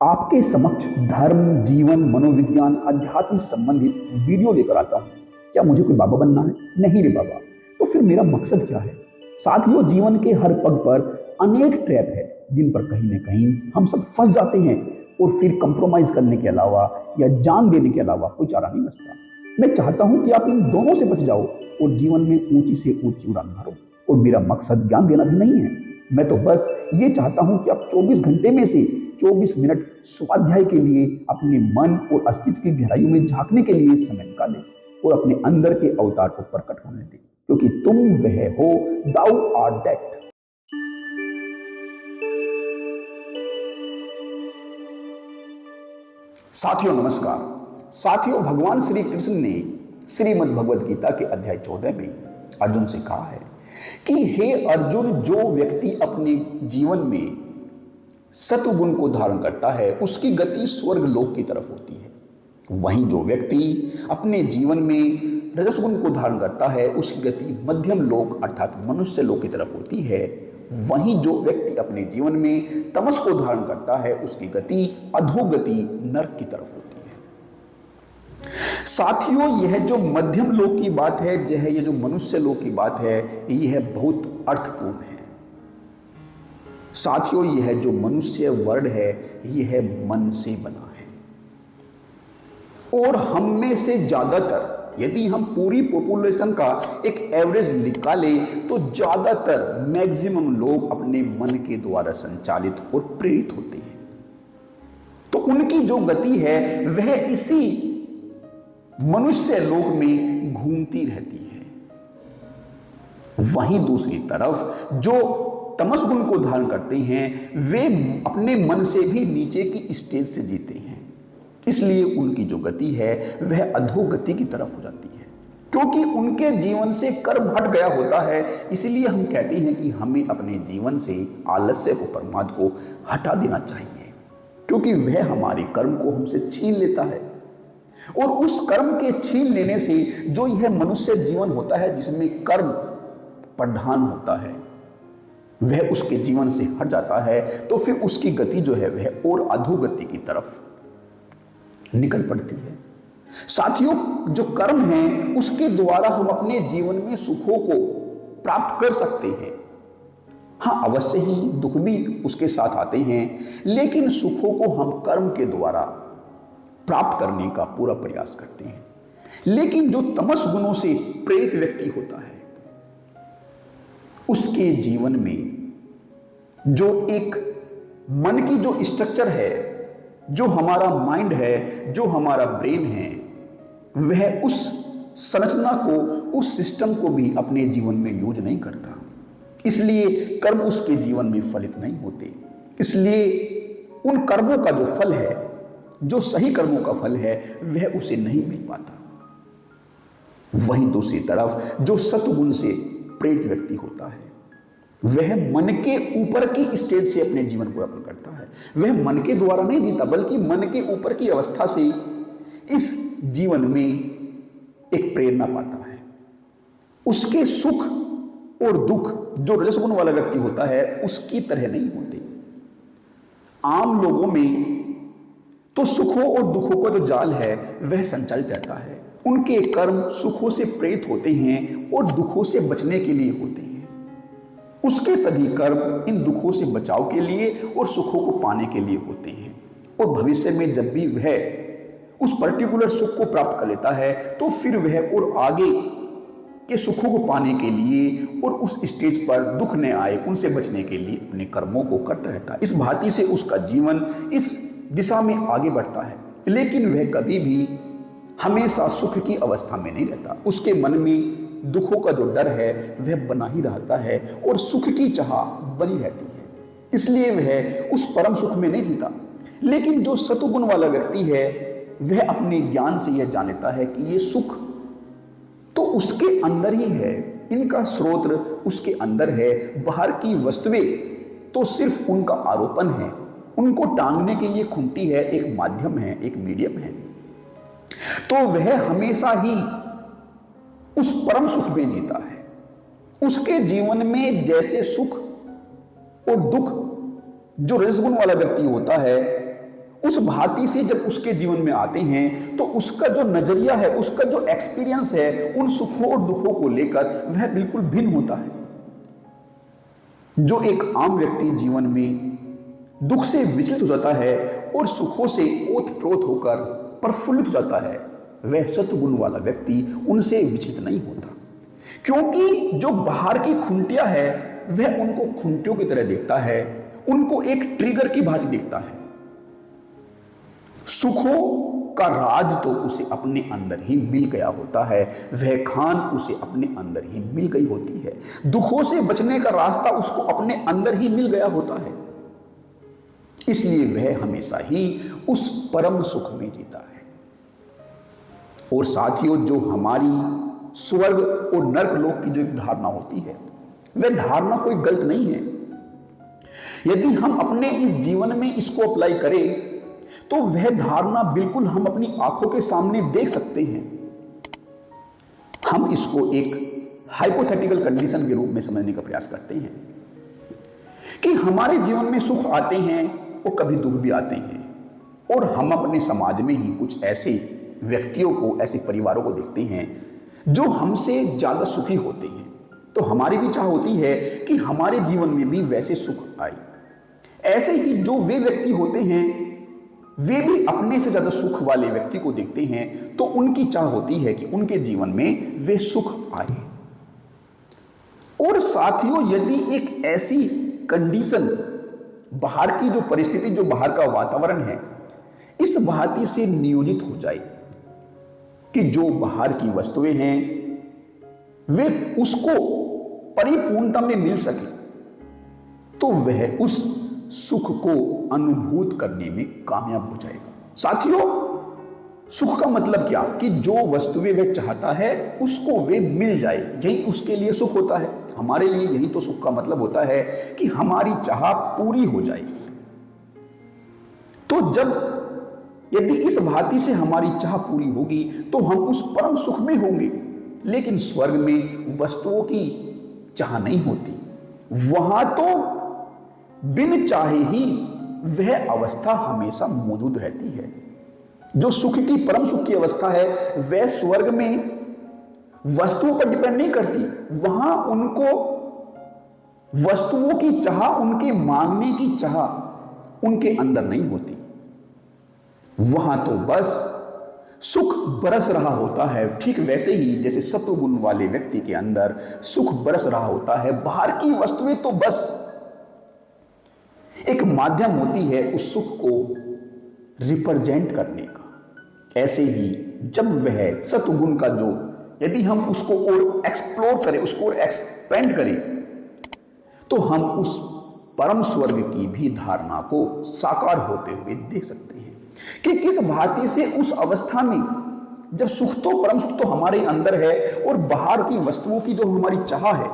आपके समक्ष धर्म, जीवन, मनोविज्ञान, अध्यात्म से संबंधित वीडियो लेकर आता हूँ। क्या मुझे कोई बाबा बनना है? नहीं रे बाबा। तो फिर मेरा मकसद क्या है? साथियों, जीवन के हर पग पर अनेक ट्रैप है जिन पर कहीं न कहीं हम सब फंस जाते हैं और फिर कंप्रोमाइज करने के अलावा या जान देने के अलावा कोई चारा नहीं बचता। मैं चाहता हूं कि आप इन दोनों से बच जाओ और जीवन में ऊंची से ऊंची उड़ान भरो। और मेरा मकसद ज्ञान देना भी नहीं है। मैं तो बस ये चाहता हूं कि आप 24 घंटे में से 24 मिनट स्वाध्याय के लिए अपने मन और अस्तित्व की गहराइयों में झांकने के लिए समय निकालें और अपने अंदर के अवतार को प्रकट होने दें, क्योंकि तुम वह हो, दाउ आर दैट। साथियों नमस्कार। साथियों, भगवान श्री कृष्ण ने श्रीमद् भगवद गीता के अध्याय 14 में अर्जुन से कहा है कि हे अर्जुन, जो व्यक्ति अपने जीवन में सतुगुण को धारण करता है उसकी गति स्वर्ग लोक की तरफ होती है। वहीं जो व्यक्ति अपने जीवन में रजस गुण को धारण करता है उसकी गति मध्यम लोक अर्थात मनुष्य लोक की तरफ होती है। वहीं जो व्यक्ति अपने जीवन में तमस को धारण करता है उसकी गति अधोगति नरक की तरफ होती है। साथियों, यह जो मध्यम लोक की बात है, यह जो मनुष्य लोक की बात है, यह बहुत अर्थपूर्ण है। साथियों, यह जो मनुष्य वर्ण है यह मन से बना है और हम में से ज्यादातर, यदि हम पूरी पॉपुलेशन का एक एवरेज निकालें तो ज्यादातर मैक्सिमम लोग अपने मन के द्वारा संचालित और प्रेरित होते हैं। तो उनकी जो गति है वह इसी मनुष्य लोक में घूमती रहती है। वहीं दूसरी तरफ जो तमस गुण को धारण करते हैं वे अपने मन से भी नीचे की स्टेज से जीते हैं, इसलिए उनकी जो गति है वह अधोगति की तरफ हो जाती है, क्योंकि उनके जीवन से कर्म हट गया होता है। इसलिए हम कहते हैं कि हमें अपने जीवन से आलस्य को, प्रमाद को हटा देना चाहिए, क्योंकि वह हमारे कर्म को हमसे छीन लेता है। और उस कर्म के छीन लेने से जो यह मनुष्य जीवन होता है जिसमें कर्म प्रधान होता है वह उसके जीवन से हट जाता है, तो फिर उसकी गति जो है वह और अधोगति की तरफ निकल पड़ती है। साथियों, जो कर्म है उसके द्वारा हम अपने जीवन में सुखों को प्राप्त कर सकते हैं। हाँ, अवश्य ही दुख भी उसके साथ आते हैं, लेकिन सुखों को हम कर्म के द्वारा प्राप्त करने का पूरा प्रयास करते हैं। लेकिन जो तमस गुणों से प्रेरित व्यक्ति होता है उसके जीवन में जो एक मन की जो स्ट्रक्चर है, जो हमारा माइंड है, जो हमारा ब्रेन है, वह उस संरचना को, उस सिस्टम को भी अपने जीवन में यूज नहीं करता। इसलिए कर्म उसके जीवन में फलित नहीं होते। इसलिए उन कर्मों का जो फल है, जो सही कर्मों का फल है, वह उसे नहीं मिल पाता। वहीं दूसरी तरफ जो सतगुण से प्रेरित व्यक्ति होता है वह मन के ऊपर की स्टेज से अपने जीवन को यापन करता है। वह मन के द्वारा नहीं जीता, बल्कि मन के ऊपर की अवस्था से इस जीवन में एक प्रेरणा पाता है। उसके सुख और दुख जो रजसगुण वाला व्यक्ति होता है उसकी तरह नहीं होते। आम लोगों में तो सुखों और दुखों का जो जाल है वह संचालित रहता है। उनके कर्म सुखों से प्रेरित होते हैं और दुखों से बचने के लिए होते हैं। उसके सभी कर्म इन दुखों से बचाव के लिए और सुखों को पाने के लिए होते हैं। और भविष्य में जब भी वह उस पर्टिकुलर सुख को प्राप्त कर लेता है तो फिर वह और आगे के सुखों को पाने के लिए और उस स्टेज पर दुख न आए उनसे बचने के लिए अपने कर्मों को करता रहता है। इस भांति से उसका जीवन इस दिशा में आगे बढ़ता है, लेकिन वह कभी भी हमेशा सुख की अवस्था में नहीं रहता। उसके मन में दुखों का जो डर है वह बना ही रहता है और सुख की चाह बनी रहती है। इसलिए वह उस परम सुख में नहीं जीता। लेकिन जो सतुगुण वाला व्यक्ति है वह अपने ज्ञान से यह जानता है कि ये सुख तो उसके अंदर ही है, इनका स्रोत उसके अंदर है। बाहर की वस्तुएं तो सिर्फ उनका आरोपण है, उनको टांगने के लिए खूंटी है, एक माध्यम है, एक मीडियम है। तो वह हमेशा ही उस परम सुख में जीता है। उसके जीवन में जैसे सुख और दुख जो रजगुण वाला व्यक्ति होता है उस भांति से जब उसके जीवन में आते हैं तो उसका जो नजरिया है, उसका जो एक्सपीरियंस है उन सुखों और दुखों को लेकर वह बिल्कुल भिन्न होता है। जो एक आम व्यक्ति जीवन में दुख से विचलित हो जाता है और सुखों से ओतप्रोत होकर प्रफुल्लित हो जाता है, वह सत्गुण वाला व्यक्ति उनसे विचलित नहीं होता, क्योंकि जो बाहर की खुंटिया है वह उनको खुंटियों की तरह देखता है, उनको एक ट्रिगर की भांति देखता है। सुखों का राज तो उसे अपने अंदर ही मिल गया होता है, वह खान उसे अपने अंदर ही मिल गई होती है, दुखों से बचने का रास्ता उसको अपने अंदर ही मिल गया होता है, इसलिए वह हमेशा ही उस परम सुख में जीता है। और साथियों, जो हमारी स्वर्ग और नरक लोक की जो एक धारणा होती है, वह धारणा कोई गलत नहीं है। यदि हम अपने इस जीवन में इसको अप्लाई करें तो वह धारणा बिल्कुल हम अपनी आंखों के सामने देख सकते हैं। हम इसको एक हाइपोथेटिकल कंडीशन के रूप में समझने का प्रयास करते हैं कि हमारे जीवन में सुख आते हैं और कभी दुख भी आते हैं, और हम अपने समाज में ही कुछ ऐसे व्यक्तियों को, ऐसे परिवारों को देखते हैं जो हमसे ज्यादा सुखी होते हैं, तो हमारी भी चाह होती है कि हमारे जीवन में भी वैसे सुख आए। ऐसे ही जो वे व्यक्ति होते हैं वे भी अपने से ज्यादा सुख वाले व्यक्ति को देखते हैं, तो उनकी चाह होती है कि उनके जीवन में वे सुख आए। और साथियों, यदि एक ऐसी कंडीशन, बाहर की जो परिस्थिति, जो बाहर का वातावरण है, इस भांति से नियोजित हो जाए कि जो बाहर की वस्तुएं हैं वे उसको परिपूर्णता में मिल सके, तो वह उस सुख को अनुभूत करने में कामयाब हो जाएगा। साथियों, सुख का मतलब क्या? कि जो वस्तुएं वह चाहता है उसको वे मिल जाए, यही उसके लिए सुख होता है। हमारे लिए यही तो सुख का मतलब होता है कि हमारी चाह पूरी हो जाए। तो यदि इस भांति से हमारी चाह पूरी होगी तो हम उस परम सुख में होंगे। लेकिन स्वर्ग में वस्तुओं की चाह नहीं होती, वहां तो बिन चाहे ही वह अवस्था हमेशा मौजूद रहती है। जो सुख की, परम सुख की अवस्था है, वह स्वर्ग में वस्तुओं पर डिपेंड नहीं करती। वहां उनको वस्तुओं की चाह, उनके मांगने की चाह उनके अंदर नहीं होती। वहां तो बस सुख बरस रहा होता है, ठीक वैसे ही जैसे सत्वगुण वाले व्यक्ति के अंदर सुख बरस रहा होता है। बाहर की वस्तुएं तो बस एक माध्यम होती है उस सुख को रिप्रेजेंट करने का। ऐसे ही जब वह सत्वगुण का जो, यदि हम उसको और एक्सप्लोर करें, उसको और एक्सपेंड करें, तो हम उस परम स्वर्ग की भी धारणा को साकार होते हुए देख सकते हैं कि किस भांति से उस अवस्था में, जब सुख तो, परम सुख तो हमारे अंदर है और बाहर की वस्तुओं की जो हमारी चाह है,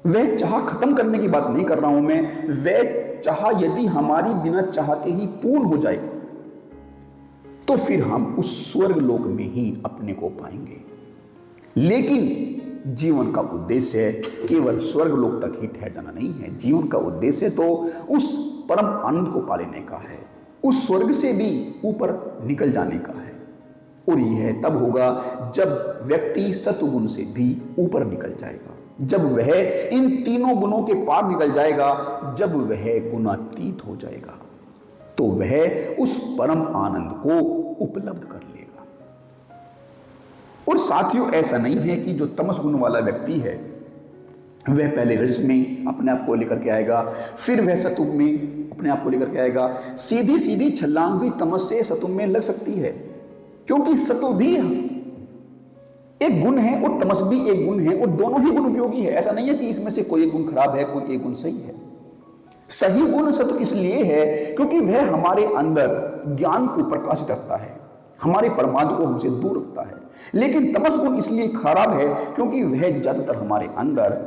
वह चाह खत्म करने की बात नहीं कर रहा हूं मैं, वह चाह यदि हमारी बिना चाहते ही पूर्ण हो जाए तो फिर हम उस स्वर्ग लोक में ही अपने को पाएंगे। लेकिन जीवन का उद्देश्य केवल स्वर्ग लोक तक ही ठहर जाना नहीं है। जीवन का उद्देश्य तो उस परम आनंद को पा लेने का है, उस स्वर्ग से भी ऊपर निकल जाने का है। और यह तब होगा जब व्यक्ति सत्वगुण से भी ऊपर निकल जाएगा, जब वह इन तीनों गुणों के पार निकल जाएगा, जब वह गुणातीत हो जाएगा, तो वह उस परम आनंद को उपलब्ध कर लेगा। और साथियों, ऐसा नहीं है कि जो तमस गुण वाला व्यक्ति है वह पहले रज में अपने आप को लेकर के आएगा, फिर वह सत्व में अपने आप को लेकर के आएगा। सीधी सीधी छलांग भी तमस से सत्व में लग सकती है, क्योंकि सत्व भी एक गुण है और तमस भी एक गुण है, और दोनों ही गुण उपयोगी है। ऐसा नहीं है कि इसमें से कोई एक गुण खराब है, कोई एक गुण सही है। सही गुण सत्व इसलिए है क्योंकि वह हमारे अंदर ज्ञान को प्रकाशित रखता है, हमारे प्रमाद को हमसे दूर रखता है। लेकिन तमस गुण इसलिए खराब है क्योंकि वह ज्यादातर हमारे अंदर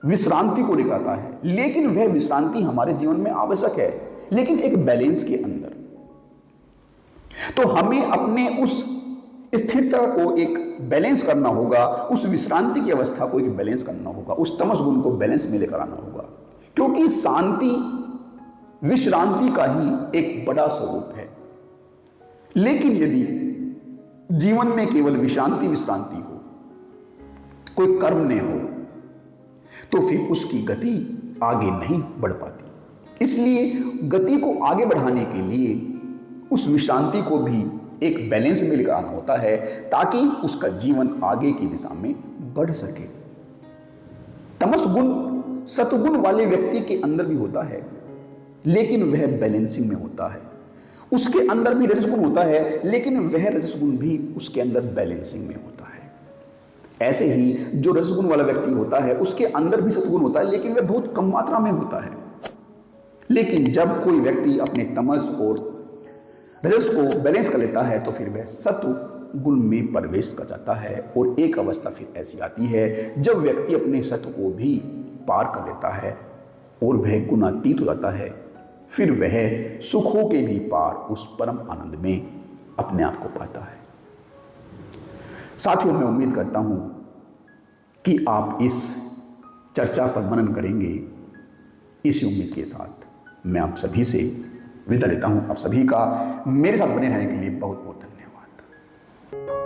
विश्रांति को लेकर आता है। लेकिन वह विश्रांति हमारे जीवन में आवश्यक है, लेकिन एक बैलेंस के अंदर। तो हमें अपने उस स्थिरता को एक बैलेंस करना होगा, उस विश्रांति की अवस्था को एक बैलेंस करना होगा, उस तमस गुण को बैलेंस में लेकर आना होगा। क्योंकि शांति विश्रांति का ही एक बड़ा स्वरूप है। लेकिन यदि जीवन में केवल विश्रांति विश्रांति हो, कोई कर्म नहीं हो, तो फिर उसकी गति आगे नहीं बढ़ पाती। इसलिए गति को आगे बढ़ाने के लिए उस विश्रांति को भी एक बैलेंस में लेकर आना होता है, ताकि उसका जीवन आगे की दिशा में बढ़ सके। तमस गुण सतगुण वाले व्यक्ति के अंदर भी होता है, लेकिन वह बैलेंसिंग में होता है। उसके अंदर भी रजगुण होता है, लेकिन वह रजगुण भी उसके अंदर बैलेंसिंग में होता है। ऐसे ही जो रजगुण वाला व्यक्ति होता है, उसके अंदर भी सतगुण होता है, लेकिन वह बहुत कम मात्रा में होता है। लेकिन जब कोई व्यक्ति अपने तमस और रजस को बैलेंस कर लेता है, तो फिर वह सत्व गुण में प्रवेश कर जाता है। और एक अवस्था फिर ऐसी आती है जब व्यक्ति अपने सत्व को भी पार कर लेता है और वह गुणातीत हो जाता है। फिर वह सुखों के भी पार उस परम आनंद में अपने आप को पाता है। साथियों, मैं उम्मीद करता हूं कि आप इस चर्चा पर मनन करेंगे। इसी उम्मीद के साथ मैं आप सभी से विदा लेता हूं। आप सभी का मेरे साथ बने रहने के लिए बहुत बहुत धन्यवाद।